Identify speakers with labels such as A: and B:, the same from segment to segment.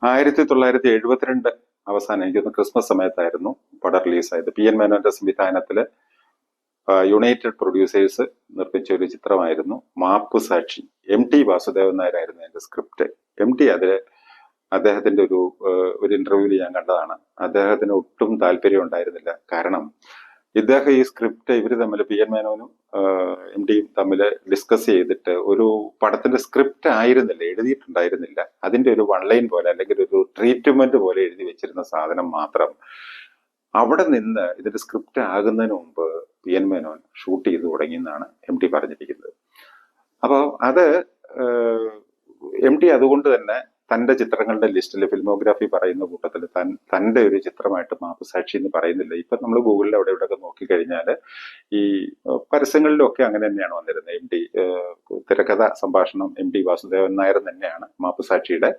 A: 1972 അവസാനം, എനിക്കൊന്ന് ക്രിസ്മസ് സമയത്തായിരുന്നു പടം റിലീസായത്. പി എൻ മേനോന്റെ സംവിധാനത്തില് യുണൈറ്റഡ് പ്രൊഡ്യൂസേഴ്സ് നിർമ്മിച്ച ഒരു ചിത്രമായിരുന്നു മാപ്പ് സാക്ഷി. MT വാസുദേവൻ നായരായിരുന്നു അതിന്റെ സ്ക്രിപ്റ്റ്. MT അദ്ദേഹത്തിന്റെ ഒരു ഇന്റർവ്യൂവിൽ ഞാൻ കണ്ടതാണ്. അദ്ദേഹത്തിന് ഒട്ടും താല്പര്യം ഉണ്ടായിരുന്നില്ല. കാരണം ഇദ്ദേഹം ഈ സ്ക്രിപ്റ്റ് ഇവര് തമ്മിൽ, പി എൻ മേനോനും MTയും തമ്മിൽ ഡിസ്കസ് ചെയ്തിട്ട് ഒരു പടത്തിന്റെ സ്ക്രിപ്റ്റ് ആയിരുന്നില്ല, എഴുതിയിട്ടുണ്ടായിരുന്നില്ല. അതിന്റെ ഒരു വൺ ലൈൻ പോലെ അല്ലെങ്കിൽ ഒരു ട്രീറ്റ്മെന്റ് പോലെ എഴുതി വെച്ചിരുന്ന സാധനം മാത്രം അവിടെ നിന്ന് ഇതിന്റെ സ്ക്രിപ്റ്റ് ആകുന്നതിന് മുമ്പ് പി എൻ മേനോൻ ഷൂട്ട് ചെയ്ത് തുടങ്ങി എന്നാണ് MT പറഞ്ഞിരിക്കുന്നത്. അപ്പോൾ അത് MT അതുകൊണ്ട് തന്നെ തന്റെ ചിത്രങ്ങളുടെ ലിസ്റ്റിൽ, ഫിലിമോഗ്രാഫി പറയുന്ന കൂട്ടത്തിൽ തന്റെ ഒരു ചിത്രമായിട്ട് മാപ്പുസാക്ഷി എന്ന് പറയുന്നില്ല. ഇപ്പൊ നമ്മൾ ഗൂഗിളിൽ അവിടെ ഇവിടെയൊക്കെ നോക്കിക്കഴിഞ്ഞാൽ ഈ പരസ്യങ്ങളിലൊക്കെ അങ്ങനെ തന്നെയാണ് വന്നിരുന്നത്. MT തിരക്കഥ സംഭാഷണം MT വാസുദേവൻ നായർ തന്നെയാണ് മാപ്പുസാക്ഷിയുടെ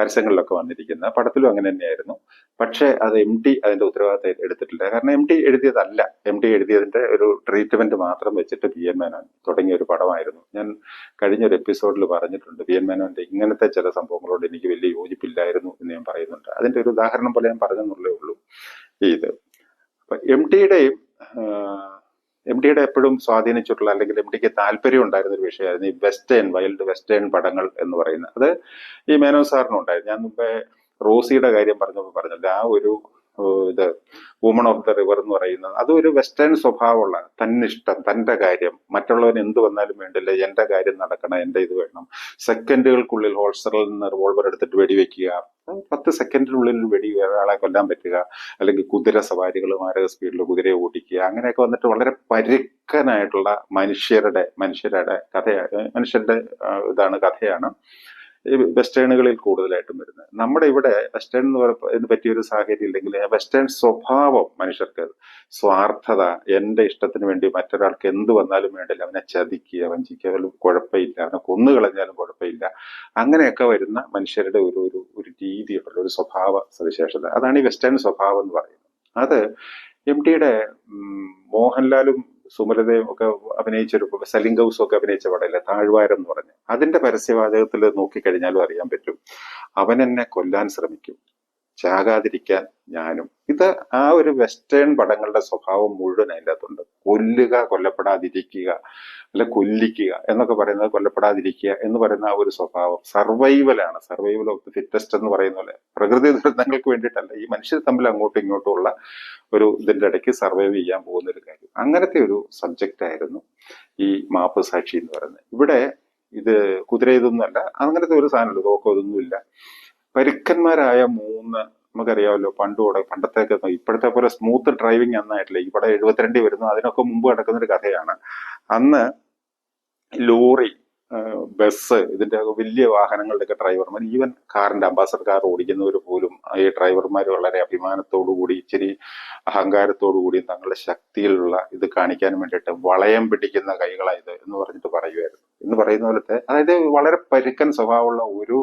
A: പരസ്യങ്ങളിലൊക്കെ വന്നിരിക്കുന്നത്. പടത്തിലും അങ്ങനെ തന്നെയായിരുന്നു. പക്ഷെ അത് MT അതിന്റെ ഉത്തരവാദിത്തം എടുത്തിട്ടില്ല. കാരണം MT എഴുതിയതല്ല. MT എഴുതിയതിന്റെ ഒരു ട്രീറ്റ്മെന്റ് മാത്രം വെച്ചിട്ട് പി എൻ മേനോൻ തുടങ്ങിയ ഒരു പടമായിരുന്നു. ഞാൻ കഴിഞ്ഞൊരു എപ്പിസോഡിൽ പറഞ്ഞിട്ടുണ്ട്, പി എൻ മേനോന്റെ ഇങ്ങനത്തെ ചില സംഭവങ്ങളോട് എനിക്ക് വലിയ യോജിപ്പില്ലായിരുന്നു എന്ന് ഞാൻ പറയുന്നുണ്ട്. അതിന്റെ ഒരു ഉദാഹരണം പോലെ ഞാൻ പറഞ്ഞെന്നുള്ളേ ഉള്ളൂ ഇത്. അപ്പൊ MTയുടെ എപ്പോഴും സ്വാധീനിച്ചിട്ടുള്ള, അല്ലെങ്കിൽ MTക്ക് താല്പര്യം ഉണ്ടായിരുന്ന ഒരു വിഷയമായിരുന്നു ഈ വൈൽഡ് വെസ്റ്റേൺ പടങ്ങൾ എന്ന് പറയുന്നത്. അത് ഈ മേനോൻ സാറിനും ഉണ്ടായിരുന്നു. ഞാൻ മുമ്പേ റോസിയുടെ കാര്യം പറഞ്ഞല്ലോ, ആ ഒരു ഇത് വുമൺ ഓഫ് ദ റിവർ എന്ന് പറയുന്നത് അതൊരു വെസ്റ്റേൺ സ്വഭാവമുള്ള, തന്നിഷ്ടം, തന്റെ കാര്യം, മറ്റുള്ളവന് എന്ത് വന്നാലും വേണ്ടില്ല, എന്റെ കാര്യം നടക്കണം, എന്റെ ഇത് വേണം, സെക്കൻഡുകൾക്കുള്ളിൽ ഹോൾസ്റ്ററിൽ നിന്ന് റിവോൾവർ എടുത്തിട്ട് വെടിവെക്കുക, 10 സെക്കൻഡിനുള്ളിൽ ഒരാളെ കൊല്ലാൻ പറ്റുക, അല്ലെങ്കിൽ കുതിര സവാരികൾ, മാരക സ്പീഡിൽ കുതിരയെ ഓടിക്കുക, അങ്ങനെയൊക്കെ വന്നിട്ട് വളരെ പരുക്കനായിട്ടുള്ള മനുഷ്യരുടെ ഇതാണ്, കഥയാണ് വെസ്റ്റേണുകളിൽ കൂടുതലായിട്ടും വരുന്നത്. നമ്മുടെ ഇവിടെ വെസ്റ്റേൺ എന്ന് പറ്റിയൊരു സാഹചര്യം ഇല്ലെങ്കിൽ വെസ്റ്റേൺ സ്വഭാവം മനുഷ്യർക്ക്, സ്വാർത്ഥത, എന്റെ ഇഷ്ടത്തിന് വേണ്ടി മറ്റൊരാൾക്ക് എന്ത് വന്നാലും വേണ്ടില്ല, അവനെ ചതിക്കുക, വഞ്ചിക്കുക, കുഴപ്പമില്ല, അവനെ കൊന്നുകളഞ്ഞാലും കുഴപ്പമില്ല, അങ്ങനെയൊക്കെ വരുന്ന മനുഷ്യരുടെ ഒരു രീതിയുള്ള ഒരു സ്വഭാവ സവിശേഷത, അതാണ് ഈ വെസ്റ്റേൺ സ്വഭാവം എന്ന് പറയുന്നത്. അത് MTയുടെ മോഹൻലാലും സുമലതയും ഒക്കെ അഭിനയിച്ചൊരു, സലിം ഗൗസും ഒക്കെ അഭിനയിച്ച പടമില്ല താഴ്വാരം എന്ന് പറഞ്ഞ്, അതിന്റെ പരസ്യവാചകത്തിൽ നോക്കിക്കഴിഞ്ഞാലും അറിയാൻ പറ്റും, അവൻ എന്നെ കൊല്ലാൻ ശ്രമിക്കും, ചാകാതിരിക്കാൻ ഞാനും. ഇത് ആ ഒരു വെസ്റ്റേൺ പടങ്ങളുടെ സ്വഭാവം മുഴുവൻ അതിൻ്റെ അകത്തുണ്ട്. കൊല്ലുക, കൊല്ലപ്പെടാതിരിക്കുക, അല്ല കൊല്ലിക്കുക എന്നൊക്കെ പറയുന്നത്, കൊല്ലപ്പെടാതിരിക്കുക എന്ന് പറയുന്ന ആ ഒരു സ്വഭാവം സർവൈവലാണ്. സർവൈവൽ ഓഫ് ദി ഫിറ്റസ്റ്റ് എന്ന് പറയുന്ന പോലെ, പ്രകൃതി ദുരന്തങ്ങൾക്ക് വേണ്ടിയിട്ടല്ല, ഈ മനുഷ്യർ തമ്മിൽ അങ്ങോട്ടും ഇങ്ങോട്ടും ഉള്ള ഒരു ഇതിന്റെ ഇടയ്ക്ക് സർവൈവ് ചെയ്യാൻ പോകുന്ന ഒരു കാര്യം. അങ്ങനത്തെ ഒരു സബ്ജക്റ്റ് ആയിരുന്നു ഈ മാപ്പ് സാക്ഷി എന്ന് പറയുന്നത്. ഇവിടെ ഇത് കുതിര ഇതൊന്നും അല്ല, അങ്ങനത്തെ ഒരു സാധനമല്ല, തോക്കോ ഇതൊന്നുമില്ല. പരുക്കന്മാരായ 3, നമുക്കറിയാമല്ലോ പണ്ടത്തേക്ക്, ഇപ്പോഴത്തെ പോലെ സ്മൂത്ത് ഡ്രൈവിംഗ് അന്നായിട്ടില്ല. ഇവിടെ 72 വരുന്നു, അതിനൊക്കെ മുമ്പ് നടക്കുന്ന ഒരു കഥയാണ്. അന്ന് ലോറി, ബസ്, ഇതിന്റെ വലിയ വാഹനങ്ങളുടെയൊക്കെ ഡ്രൈവർമാർ, ഈവൻ കാറിന്റെ അംബാസഡർ കാർ ഓടിക്കുന്നവർ പോലും ഈ ഡ്രൈവർമാർ വളരെ അഭിമാനത്തോടു കൂടി, ഇച്ചിരി അഹങ്കാരത്തോടു കൂടി തങ്ങളുടെ ശക്തിയിലുള്ള ഇത് കാണിക്കാൻ വേണ്ടിയിട്ട് വളയം പിടിക്കുന്ന കൈകളായത് എന്ന് പറഞ്ഞിട്ട് പറയുമായിരുന്നു. എന്ന് പറയുന്ന പോലത്തെ, അതായത് വളരെ പരുക്കൻ സ്വഭാവമുള്ള, ഒരു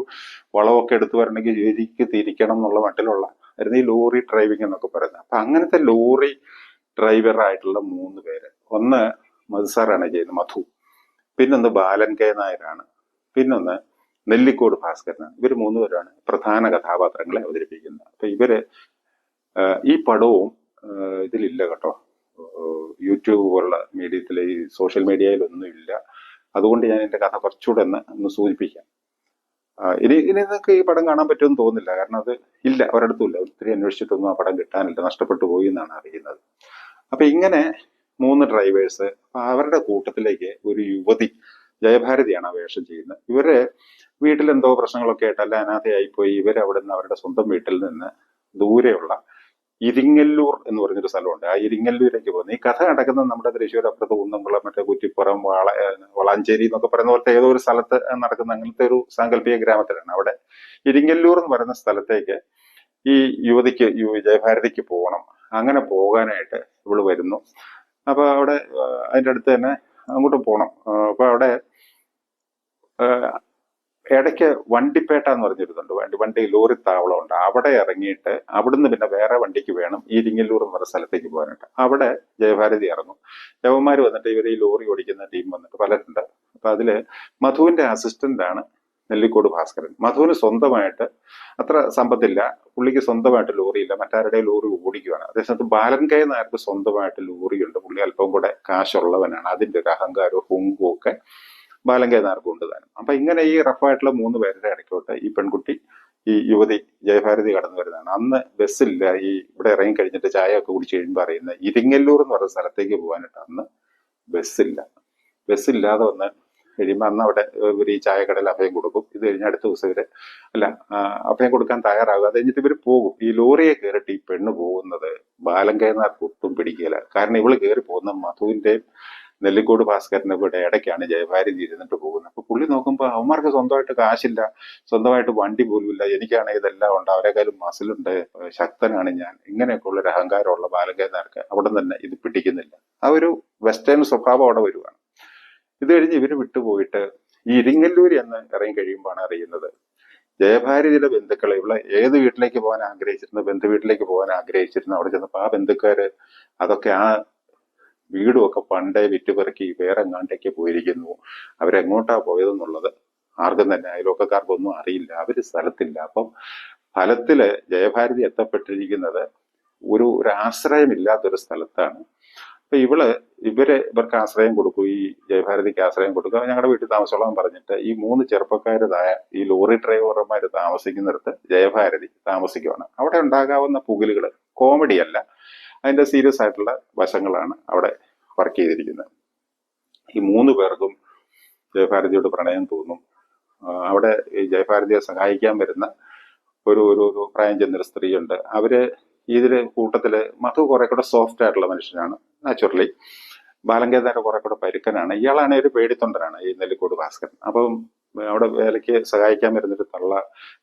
A: വളമൊക്കെ എടുത്തു വരണമെങ്കിൽ ജോലിക്ക് തിരിക്കണം എന്നുള്ള മട്ടിലുള്ള ആയിരുന്നു ഈ ലോറി ഡ്രൈവിംഗ് എന്നൊക്കെ പറയുന്നത്. അപ്പൊ അങ്ങനത്തെ ലോറി ഡ്രൈവറായിട്ടുള്ള 3 പേര്, ഒന്ന് മധുസാറാണ് ചെയ്യുന്നത്, മധു, പിന്നൊന്ന് ബാലൻ കെ നായരാണ്, പിന്നൊന്ന് നെല്ലിക്കോട് ഭാസ്കരനാണ്. ഇവർ 3 പേരാണ് പ്രധാന കഥാപാത്രങ്ങളെ അവതരിപ്പിക്കുന്നത്. അപ്പൊ ഇവര് ഈ പടവും ഇതിലില്ല കേട്ടോ, യൂട്യൂബ് പോലുള്ള മീഡിയത്തിലെ, ഈ സോഷ്യൽ മീഡിയയിലൊന്നും ഇല്ല. അതുകൊണ്ട് ഞാൻ എന്റെ കഥ കുറച്ചുകൂടെ ഒന്ന് സൂചിപ്പിക്കാം. ഇനി നിങ്ങൾക്ക് ഈ പടം കാണാൻ പറ്റുമെന്ന് തോന്നുന്നില്ല, കാരണം അത് ഇല്ല, ഒരിടത്തും ഇല്ല. ഒത്തിരി അന്വേഷിച്ചിട്ടൊന്നും ആ പടം കിട്ടാനില്ല, നഷ്ടപ്പെട്ടു പോയി എന്നാണ് അറിയുന്നത്. അപ്പൊ ഇങ്ങനെ 3 ഡ്രൈവേഴ്സ്, അവരുടെ കൂട്ടത്തിലേക്ക് ഒരു യുവതി, ജയഭാരതിയാണ് ആ വേഷം ചെയ്യുന്നത്. ഇവര് വീട്ടിലെന്തോ പ്രശ്നങ്ങളൊക്കെ ആയിട്ട്, അല്ല അനാഥയായിപ്പോയി, ഇവര് അവിടെ നിന്ന് അവരുടെ സ്വന്തം വീട്ടിൽ നിന്ന് ദൂരെയുള്ള ഇരിങ്ങല്ലൂർ എന്ന് പറഞ്ഞൊരു സ്ഥലമുണ്ട്. ആ ഇരിങ്ങല്ലൂരേക്ക് പോകുന്നത്, ഈ കഥ നടക്കുന്നത് നമ്മുടെ തൃശ്ശൂർ അപ്പുറത്ത് കുന്നംകുളം, മറ്റേ കുറ്റിപ്പുറം, വളാഞ്ചേരി എന്നൊക്കെ പറയുന്ന പോലത്തെ ഏതോ ഒരു സ്ഥലത്ത് നടക്കുന്ന അങ്ങനത്തെ ഒരു സാങ്കല്പിക ഗ്രാമത്തിലാണ്. അവിടെ ഇരിങ്ങല്ലൂർ എന്ന് പറയുന്ന സ്ഥലത്തേക്ക് ഈ യുവതിക്ക്, ജയഭാരതിക്ക് പോകണം. അങ്ങനെ പോകാനായിട്ട് ഇവള് വരുന്നു. അപ്പൊ അവിടെ അതിന്റെ അടുത്ത് തന്നെ അങ്ങോട്ട് പോകണം. അപ്പൊ അവിടെ ഇടയ്ക്ക് വണ്ടിപ്പേട്ട എന്ന് പറഞ്ഞിരുന്നുണ്ട്, വണ്ടി ലോറി താവളമുണ്ട്. അവിടെ ഇറങ്ങിയിട്ട് അവിടുന്ന് പിന്നെ വേറെ വണ്ടിക്ക് വേണം ഈ ഇരിങ്ങല്ലൂർ എന്ന് പറഞ്ഞ സ്ഥലത്തേക്ക് പോകാനായിട്ട്. അവിടെ ജയഭാരതി ഇറങ്ങും. യവന്മാർ വന്നിട്ട്, ഇവർ ഈ ലോറി ഓടിക്കുന്ന ടീം വന്നിട്ട് പലരുണ്ട്. അപ്പൊ അതില് മധുവിന്റെ അസിസ്റ്റന്റ് ആണ് നെല്ലിക്കോട് ഭാസ്കരൻ. മധുവിന് സ്വന്തമായിട്ട് അത്ര സമ്പത്തില്ല, പുള്ളിക്ക് സ്വന്തമായിട്ട് ലോറിയില്ല, മറ്റാരുടെ ലോറി ഓടിക്കുകയാണ്. അതേസമയത്ത് ബാലൻ കെ നായർക്ക് സ്വന്തമായിട്ട് ലോറിയുണ്ട്, പുള്ളി അല്പം കൂടെ കാശുള്ളവനാണ്, അതിന്റെ ഒരു അഹങ്കാരവും ഹുങ്കും ഒക്കെ ബാലൻ കെ നായർക്ക് ഉണ്ട് താനും. അപ്പൊ ഇങ്ങനെ ഈ റഫായിട്ടുള്ള 3 പേരുടെ ഇടയ്ക്കോട്ട് ഈ പെൺകുട്ടി, ഈ യുവതി ജയഭാരതി കടന്നു വരുന്നതാണ്. അന്ന് ബസ്സില്ല, ഈ ഇവിടെ ഇറങ്ങി കഴിഞ്ഞിട്ട് ചായ ഒക്കെ കുടിച്ച് കഴിയുമ്പോൾ അറിയുന്ന ഇരിങ്ങല്ലൂർ എന്ന് പറയുന്ന സ്ഥലത്തേക്ക് പോകാനായിട്ട് അന്ന് ബസ്സില്ല. ബസ്സില്ലാതെ വന്ന് കഴിയുമ്പോൾ അന്ന് അവിടെ ഇവർ ഈ ചായക്കടയിൽ അഭയം കൊടുക്കും. ഇത് കഴിഞ്ഞ് അടുത്ത ദിവസം ഇവര് അഭയം കൊടുക്കാൻ തയ്യാറാകും. അത് കഴിഞ്ഞിട്ട് ഇവർ പോകും. ഈ ലോറിയെ കയറിയിട്ട് ഈ പെണ്ണ് പോകുന്നത് ബാലൻ കെ നായർക്ക് ഒട്ടും പിടിക്കില്ല. കാരണം ഇവള് കയറി പോകുന്ന മധുവിന്റെയും നെല്ലിക്കോട് ഭാസ്കരന്റെ ഇവിടെ ഇടയ്ക്കാണ് ജയഭാരതി ഇരുന്നിട്ട് പോകുന്നത്. അപ്പൊ പുള്ളി നോക്കുമ്പോൾ അവന്മാർക്ക് സ്വന്തമായിട്ട് കാശില്ല, സ്വന്തമായിട്ട് വണ്ടി പോലും ഇല്ല, എനിക്കാണെങ്കിൽ ഇതെല്ലാം ഉണ്ട്, അവരെക്കാളും മസിലുണ്ട്, ശക്തനാണ് ഞാൻ, ഇങ്ങനെയൊക്കെ ഉള്ള ഒരു അഹങ്കാരമുള്ള ബാലൻ കെ നായർക്ക് അവിടെ തന്നെ ഇത് പിടിക്കുന്നില്ല. ആ ഒരു വെസ്റ്റേൺ സ്വഭാവം അവിടെ വരുവാണ്. ഇത് കഴിഞ്ഞ് ഇവര് വിട്ടുപോയിട്ട് ഈ ഇരിങ്ങല്ലൂര് എന്ന് ഇറങ്ങി കഴിയുമ്പോഴാണ് അറിയുന്നത് ജയഭാരതിയുടെ ബന്ധുക്കളെ, ഇവിടെ ഏത് വീട്ടിലേക്ക് പോകാൻ ആഗ്രഹിച്ചിരുന്ന ബന്ധു വീട്ടിലേക്ക് പോകാൻ ആഗ്രഹിച്ചിരുന്നു. അവിടെ ചെന്നപ്പോ ആ ബന്ധുക്കാര് അതൊക്കെ ആ വീടും ഒക്കെ പണ്ടേ വിറ്റുപെറുക്കി വേറെ എങ്ങാണ്ടേക്ക് പോയിരിക്കുന്നു. അവരെങ്ങോട്ടാ പോയതെന്നുള്ളത് ആർക്കും തന്നെ അയൽവക്കക്കാർക്കൊന്നും അറിയില്ല, അവര് സ്ഥലത്തില്ല. അപ്പം ഫലത്തില് ജയഭാരതി എത്തപ്പെട്ടിരിക്കുന്നത് ഒരു ആശ്രയമില്ലാത്തൊരു സ്ഥലത്താണ്. അപ്പൊ ഇവർക്ക് ആശ്രയം കൊടുക്കും, ഈ ജയഭാരതിക്ക് ആശ്രയം കൊടുക്കുക, ഞങ്ങളുടെ വീട്ടിൽ താമസോളാൻ പറഞ്ഞിട്ട് ഈ 3 ചെറുപ്പക്കാരതായ ഈ ലോറി ഡ്രൈവർമാര് താമസിക്കുന്നിടത്ത് ജയഭാരതി താമസിക്കുവാണ്. അവിടെ ഉണ്ടാകാവുന്ന പുകിലുകൾ കോമഡി അല്ല, അതിന്റെ സീരിയസ് ആയിട്ടുള്ള വശങ്ങളാണ് അവിടെ വർക്ക് ചെയ്തിരിക്കുന്നത്. ഈ 3 പേർക്കും ജയഭാരതിയോട് പ്രണയം തോന്നും. അവിടെ ഈ ജയഭാരതിയെ സഹായിക്കാൻ വരുന്ന ഒരു പ്രായം ചെന്നൊരു സ്ത്രീയുണ്ട്. അവര് ഇതില് കൂട്ടത്തില് മധു കുറെ കൂടെ സോഫ്റ്റ് ആയിട്ടുള്ള മനുഷ്യനാണ് നാച്ചുറലി. ബാലൻ കെ നായർ കുറെ കൂടെ പരുക്കനാണ്. ഇയാളാണ് ഒരു പേടിത്തൊണ്ടനാണ്, ഈ നെല്ലിക്കോട് ഭാസ്കരൻ. അപ്പം അവിടെ വേലയ്ക്ക് സഹായിക്കാൻ വരുന്നൊരു തള്ള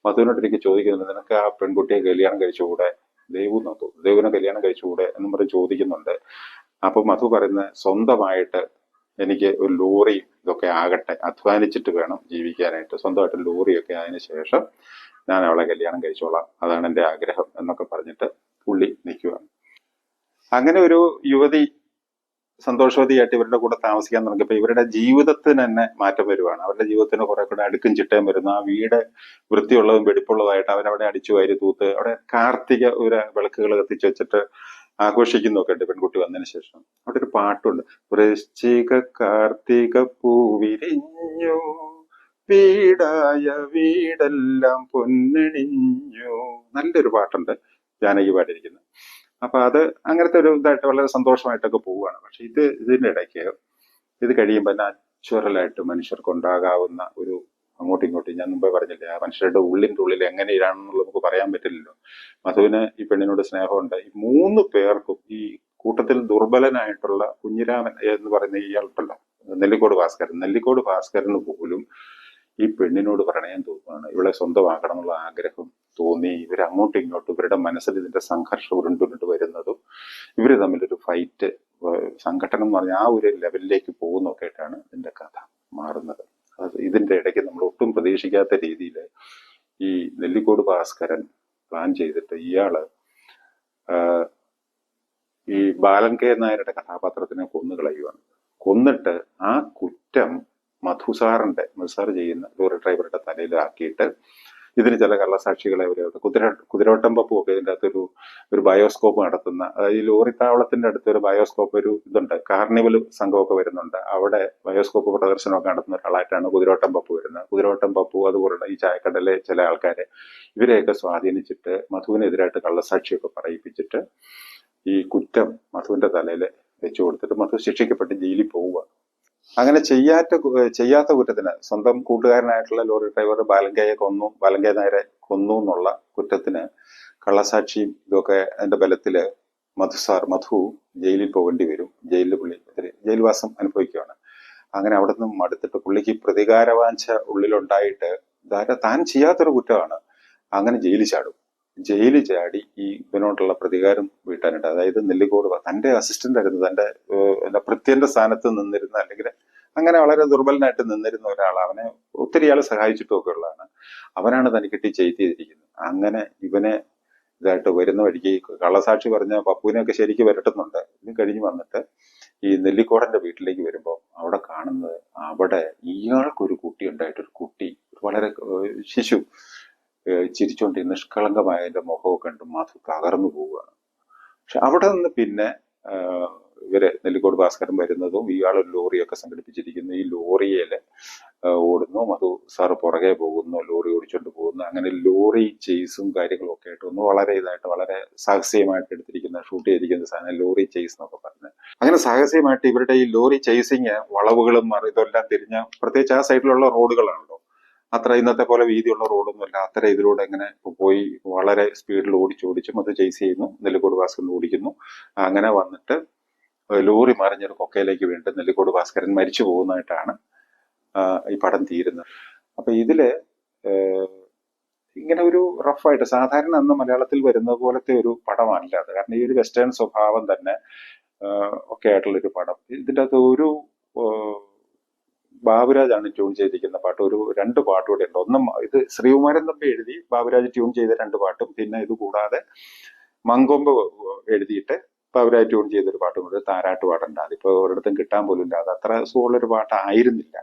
A: മധുവിനോട് എനിക്ക് ചോദിക്കുന്നുണ്ട്, നിനക്ക് ആ പെൺകുട്ടിയെ കല്യാണം കഴിച്ചുകൂടെ, ദേവുവിനെ കല്യാണം കഴിച്ചുകൂടെ എന്നും പറഞ്ഞ് ചോദിക്കുന്നുണ്ട്. അപ്പൊ മധു പറയുന്ന സ്വന്തമായിട്ട് എനിക്ക് ഒരു ലോറി ഇതൊക്കെ ആകട്ടെ, അധ്വാനിച്ചിട്ട് വേണം ജീവിക്കാനായിട്ട്, സ്വന്തമായിട്ട് ലോറിയൊക്കെ ആയതിനു ശേഷം ഞാൻ അവളെ കല്യാണം കഴിച്ചോളാം, അതാണ് എൻ്റെ ആഗ്രഹം എന്നൊക്കെ പറഞ്ഞിട്ട് പുള്ളി നിൽക്കുകയാണ്. അങ്ങനെ ഒരു യുവതി സന്തോഷവതിയായിട്ട് ഇവരുടെ കൂടെ താമസിക്കാൻ തുടങ്ങിയപ്പോൾ ഇവരുടെ ജീവിതത്തിന് തന്നെ മാറ്റം വരുവാണ്. അവരുടെ ജീവിതത്തിന് കുറെ കൂടെ അടുക്കും ചിട്ടയും വരുന്നു. ആ വീട് വൃത്തിയുള്ളതും വെടിപ്പുള്ളതായിട്ട് അവരവിടെ അടിച്ചു വാരി തൂത്ത് അവിടെ കാർത്തിക ഒരു വിളക്കുകൾ കത്തിച്ചു വെച്ചിട്ട് ആഘോഷിക്കുന്നൊക്കെ ഉണ്ട് പെൺകുട്ടി വന്നതിന് ശേഷം. അവിടെ ഒരു പാട്ടുണ്ട്, വൃശ്ചിക കാർത്തിക പൂവിരിഞ്ഞു വീടായ വീടെല്ലാം പൊന്നണിഞ്ഞു, നല്ലൊരു പാട്ടുണ്ട് ജാനകി പാടിയിരിക്കുന്നത്. അപ്പൊ അത് അങ്ങനത്തെ ഒരു ഇതായിട്ട് വളരെ സന്തോഷമായിട്ടൊക്കെ പോവുകയാണ്. പക്ഷെ ഇതിന്റെ ഇടയ്ക്ക് ഇത് കഴിയുമ്പോൾ നാച്ചുറലായിട്ട് മനുഷ്യർക്ക് ഉണ്ടാകാവുന്ന ഒരു അങ്ങോട്ടും ഇങ്ങോട്ടും, ഞാൻ മുമ്പേ പറഞ്ഞില്ലേ, ആ മനുഷ്യരുടെ ഉള്ളിൽ എങ്ങനെയാണെന്നുള്ളത് നമുക്ക് പറയാൻ പറ്റില്ലല്ലോ. മധുവിന് ഈ പെണ്ണിനോട് സ്നേഹമുണ്ട്. ഈ 3 പേർക്കും ഈ കൂട്ടത്തിൽ ദുർബലനായിട്ടുള്ള കുഞ്ഞിരാമൻ എന്ന് പറയുന്ന ഇയാൾക്കുണ്ടല്ലോ, നെല്ലിക്കോട് ഭാസ്കരന് പോലും ഈ പെണ്ണിനോട് പ്രണയം തോന്നുകയാണ്, ഇവളെ സ്വന്തമാക്കണം എന്നുള്ള ആഗ്രഹം തോന്നി. അങ്ങോട്ടും ഇങ്ങോട്ടും ഇവരുടെ മനസ്സിൽ ഇതിന്റെ സംഘർഷം ഉരുണ്ടുരുണ്ട് വരുന്നതും ഇവര് തമ്മിലൊരു ഫൈറ്റ്, സംഘട്ടനം എന്ന് പറഞ്ഞാൽ ആ ഒരു ലെവലിലേക്ക് പോകുന്നൊക്കെ ആയിട്ടാണ് ഇതിന്റെ കഥ മാറുന്നത്. അത് ഇതിന്റെ ഇടയ്ക്ക് നമ്മൾ ഒട്ടും പ്രതീക്ഷിക്കാത്ത രീതിയിൽ ഈ നെല്ലിക്കോട് ഭാസ്കരൻ പ്ലാൻ ചെയ്തിട്ട് ഇയാള് ഈ ബാലൻ കെ നായരുടെ കഥാപാത്രത്തിനെ കൊന്നുകളയുവാണ്. കൊന്നിട്ട് ആ കുറ്റം മധു സാർ ചെയ്യുന്ന ലോറി ഡ്രൈവറുടെ തലയിലാക്കിയിട്ട് ഇതിന് ചില കള്ളസാക്ഷികളെ കുതിരോട്ടം പപ്പു ഒക്കെ ഇതിൻ്റെ അകത്തൊരു ബയോസ്കോപ്പ് നടത്തുന്ന, ഈ ലോറി താവളത്തിന്റെ അടുത്ത് ഒരു ബയോസ്കോപ്പ് ഒരു ഇതുണ്ട്, കാർണിവൽ സംഘമൊക്കെ വരുന്നുണ്ട്, അവിടെ ബയോസ്കോപ്പ് പ്രദർശനമൊക്കെ നടത്തുന്ന ഒരാളായിട്ടാണ് കുതിരോട്ടം പപ്പു വരുന്നത്. കുതിരോട്ടം പപ്പു അതുപോലുള്ള ഈ ചായക്കടയിലെ ചില ആൾക്കാരെ ഇവരെയൊക്കെ സ്വാധീനിച്ചിട്ട് മധുവിനെതിരായിട്ട് കള്ളസാക്ഷിയൊക്കെ പറയിപ്പിച്ചിട്ട് ഈ കുറ്റം മധുവിന്റെ തലയിൽ വെച്ചു കൊടുത്തിട്ട് മധു ശിക്ഷിക്കപ്പെട്ട് ജയിലിൽ പോവുക. അങ്ങനെ ചെയ്യാത്ത കുറ്റത്തിന്, സ്വന്തം കൂട്ടുകാരനായിട്ടുള്ള ലോറി ഡ്രൈവർ ബാലൻ കെ നായരെ കൊന്നു എന്നുള്ള കുറ്റത്തിന് കള്ളസാക്ഷിയും ഇതൊക്കെ അതിന്റെ ബലത്തില് മധു ജയിലിൽ പോകേണ്ടി വരും. പുള്ളി ജയിൽവാസം അനുഭവിക്കുകയാണ്. അങ്ങനെ അവിടെ നിന്നും മടുത്തിട്ട് പുള്ളിക്ക് പ്രതികാരവാഞ്ച ഉള്ളിലുണ്ടായിട്ട് താൻ ചെയ്യാത്തൊരു കുറ്റമാണ്, അങ്ങനെ ജയിലിൽ ചാടി ഈ ഇവനോടുള്ള പ്രതികാരം വീട്ടാനുണ്ട്. അതായത് നെല്ലിക്കോട് തന്റെ അസിസ്റ്റന്റ് ആയിരുന്നു, തന്റെ ഭൃത്യന്റെ സ്ഥാനത്ത് നിന്നിരുന്ന, അല്ലെങ്കിൽ അങ്ങനെ വളരെ ദുർബലനായിട്ട് നിന്നിരുന്ന ഒരാൾ, അവനെ ഒത്തിരി ആൾ സഹായിച്ചിട്ടും ഒക്കെ ഉള്ളതാണ്, അവനാണ് തനിക്കിട്ടി ചെയ്തിരിക്കുന്നത്. അങ്ങനെ ഇവനെ ഇതായിട്ട് വരുന്ന വഴിക്ക് കള്ളസാക്ഷി പറഞ്ഞ പപ്പുവിനെയൊക്കെ ശരിക്കും വരട്ടുന്നുണ്ട്. ഇത് കഴിഞ്ഞ് വന്നിട്ട് ഈ നെല്ലിക്കോടന്റെ വീട്ടിലേക്ക് വരുമ്പോൾ അവിടെ കാണുന്നത്, അവിടെ ഇയാൾക്കൊരു കുട്ടി ഉണ്ടായിട്ടൊരു കുട്ടി വളരെ ശിശു ചിരിച്ചുകൊണ്ട് നിഷ്കളങ്കമായ എൻ്റെ മുഖവും കണ്ട് മധു തകർന്നു പോവുകയാണ്. പക്ഷെ അവിടെ നിന്ന് പിന്നെ ഇവര് നെല്ലിക്കോട് ഭാസ്കരൻ വരുന്നതും ഇയാളൊരു ലോറിയൊക്കെ സംഘടിപ്പിച്ചിരിക്കുന്നു. ഈ ലോറിയില് ഓടുന്നു, മധു സാറ് പുറകെ പോകുന്നു, ലോറി ഓടിച്ചോണ്ട് പോകുന്നു. അങ്ങനെ ലോറി ചേസും കാര്യങ്ങളും ഒക്കെ ആയിട്ട് ഒന്ന് വളരെ ഇതായിട്ട് വളരെ സാഹസികമായിട്ട് എടുത്തിരിക്കുന്ന ഷൂട്ട് ചെയ്തിരിക്കുന്ന സാധനം ലോറി ചേസ് എന്നൊക്കെ പറഞ്ഞ് അങ്ങനെ സാഹസികമായിട്ട് ഇവരുടെ ഈ ലോറി ചേസിങ് വളവുകളും ഇതെല്ലാം തിരിഞ്ഞ പ്രത്യേകിച്ച് ആ സൈഡിലുള്ള റോഡുകളാണല്ലോ, അത്ര ഇന്നത്തെ പോലെ വീതിയുള്ള റോഡൊന്നുമല്ല. അത്ര ഇതിലൂടെ ഇങ്ങനെ പോയി വളരെ സ്പീഡിൽ ഓടിച്ചോടിച്ചും അത് ചേസ് ചെയ്യുന്നു. നെല്ലിക്കോട് ഭാസ്കരൻ ഓടിക്കുന്നു. അങ്ങനെ വന്നിട്ട് ലോറി മറിഞ്ഞൊരു കൊക്കയിലേക്ക് വീണ്ടും നെല്ലിക്കോട് ഭാസ്കരൻ മരിച്ചു പോകുന്നതായിട്ടാണ് ഈ പടം തീരുന്നത്. അപ്പൊ ഇതില് ഇങ്ങനെ ഒരു റഫായിട്ട് സാധാരണ അന്ന് മലയാളത്തിൽ വരുന്ന പോലത്തെ ഒരു പടമല്ല അത്. കാരണം ഈ ഒരു വെസ്റ്റേൺ സ്വഭാവം തന്നെ ഒക്കെ ആയിട്ടുള്ളൊരു പടം. ഇതിൻ്റെ അകത്ത് ഒരു ബാബുരാജാണ് ട്യൂൺ ചെയ്തിരിക്കുന്ന പാട്ട്. ഒരു 2 പാട്ടുകൂടെ ഉണ്ട്. ഒന്നും ഇത് ശ്രീകുമാരൻ തമ്പി എഴുതി ബാബുരാജ് ട്യൂൺ ചെയ്ത 2 പാട്ടും, പിന്നെ ഇത് കൂടാതെ മങ്കൊമ്പ് എഴുതിയിട്ട് ബാബുരാജ് ട്യൂൺ ചെയ്തൊരു പാട്ടും കൂടെ താരാട്ട് പാട്ടുണ്ട്. അതിപ്പോ ഒരിടത്തും കിട്ടാൻ പോലും ഇല്ല. അത് അത്ര സുഖമുള്ളൊരു പാട്ടായിരുന്നില്ല.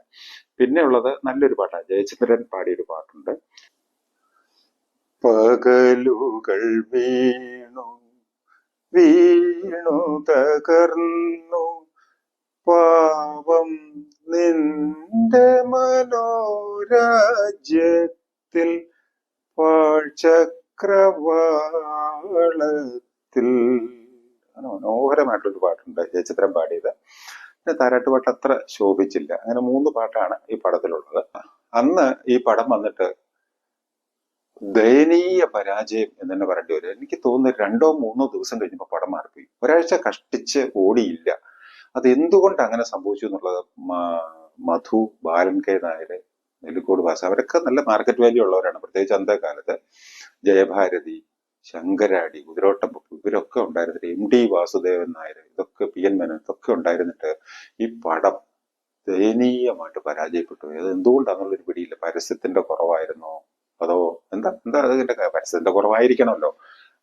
A: പിന്നെ ഉള്ളത് നല്ലൊരു പാട്ടാണ്, ജയചന്ദ്രൻ പാടിയൊരു പാട്ടുണ്ട്. പകലുകൾ വീണു വീണു തകർന്നു പാവം നിന്റെ മനോരാജ്യത്തിൽ പാഴ്ചക്രവാളത്തിൽ. അങ്ങനെ മനോഹരമായിട്ടൊരു പാട്ടുണ്ട് ജയചന്ദ്രൻ പാടിയത്. പിന്നെ താരാട്ടുപാട്ട് അത്ര ശോഭിച്ചില്ല. അങ്ങനെ 3 പാട്ടാണ് ഈ പടത്തിലുള്ളത്. അന്ന് ഈ പടം വന്നിട്ട് ദയനീയ പരാജയം എന്ന് തന്നെ പറയേണ്ടി വരും. എനിക്ക് തോന്നുന്നു 2-3 ദിവസം കഴിഞ്ഞപ്പോൾ പടം മാറിപ്പോയി. ഒരാഴ്ച കഷ്ടിച്ച് ഓടിയില്ല. അത് എന്തുകൊണ്ട് അങ്ങനെ സംഭവിച്ചു എന്നുള്ളത് മധു, ബാലൻ കെ നായർ, നെല്ലിക്കോട് ഭാസ്കരൻ അവരൊക്കെ നല്ല മാർക്കറ്റ് വാല്യൂ ഉള്ളവരാണ്. പ്രത്യേകിച്ച് അന്നത്തെ കാലത്ത് ജയഭാരതി, ശങ്കരാടി, കുതിരോട്ടം ഇവരൊക്കെ ഉണ്ടായിരുന്നിട്ട്, MD വാസുദേവൻ നായർ, ഇതൊക്കെ PN മേനോൻ ഇതൊക്കെ ഉണ്ടായിരുന്നിട്ട് ഈ പടം ദയനീയമായിട്ട് പരാജയപ്പെട്ടു. അത് എന്തുകൊണ്ടാണെന്നുള്ളൊരു പിടിയില്ല. പരസ്യത്തിന്റെ കുറവായിരുന്നോ അതോ എന്താ അതിന്റെ പരസ്യത്തിന്റെ കുറവായിരിക്കണമല്ലോ.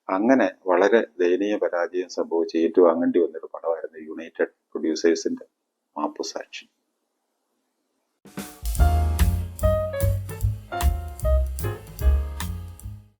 A: അങ്ങനെ വളരെ ദയനീയ പരാജയം സംഭവിച്ച് ഏറ്റുവാങ്ങേണ്ടി വന്നൊരു പടമായിരുന്നു യുണൈറ്റഡ് പ്രൊഡ്യൂസേഴ്സിന്റെ മാപ്പുസാക്ഷി.